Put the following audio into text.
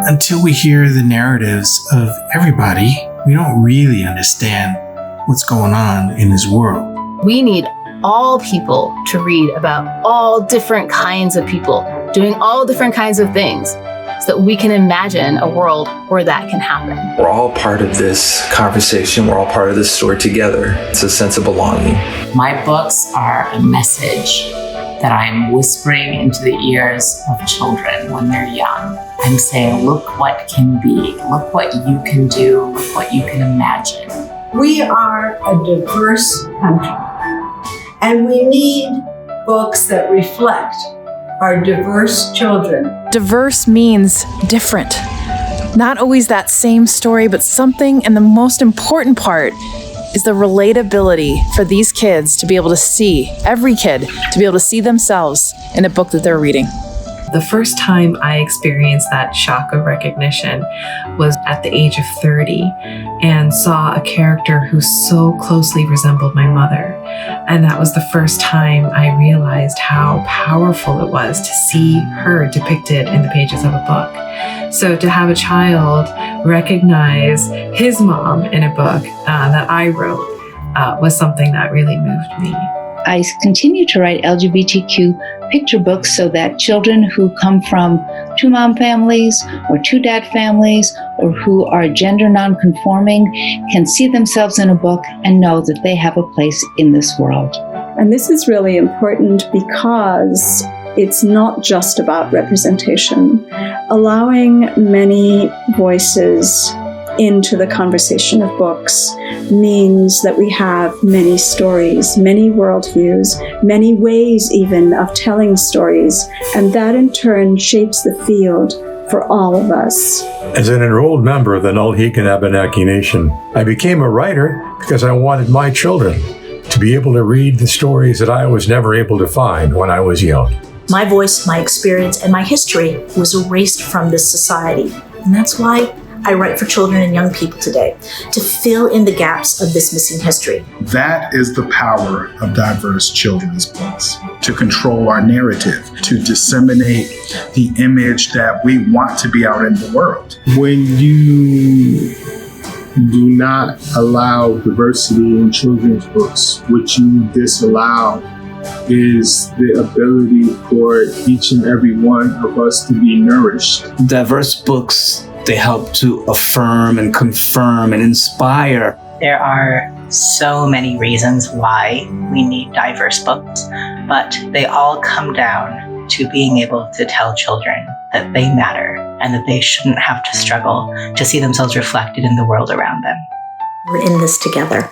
until we hear the narratives of everybody, we don't really understand what's going on in this world. We need all people to read about all different kinds of people doing all different kinds of things so that we can imagine a world where that can happen. We're all part of this conversation. We're all part of this story together. It's a sense of belonging. My books are a message that I'm whispering into the ears of children when they're young. I'm saying, look what can be, look what you can do, look what you can imagine. We are a diverse country, and we need books that reflect our diverse children. Diverse means different. Not always that same story, but something, and the most important part is the relatability for these kids to be able to see, every kid, to be able to see themselves in a book that they're reading. The first time I experienced that shock of recognition was at the age of 30 and saw a character who so closely resembled my mother. And that was the first time I realized how powerful it was to see her depicted in the pages of a book. So to have a child recognize his mom in a book that I wrote was something that really moved me. I continue to write LGBTQ picture books so that children who come from two mom families or two dad families or who are gender non-conforming can see themselves in a book and know that they have a place in this world. And this is really important because it's not just about representation. Allowing many voices into the conversation of books means that we have many stories, many worldviews, many ways even of telling stories, and that in turn shapes the field for all of us. As an enrolled member of the Nulhegan Abenaki Nation, I became a writer because I wanted my children to be able to read the stories that I was never able to find when I was young. My voice, my experience, and my history was erased from this society, and that's why I write for children and young people today, to fill in the gaps of this missing history. That is the power of diverse children's books, to control our narrative, to disseminate the image that we want to be out in the world. When you do not allow diversity in children's books, what you disallow is the ability for each and every one of us to be nourished. Diverse books, they help to affirm and confirm and inspire. There are so many reasons why we need diverse books, but they all come down to being able to tell children that they matter and that they shouldn't have to struggle to see themselves reflected in the world around them. We're in this together.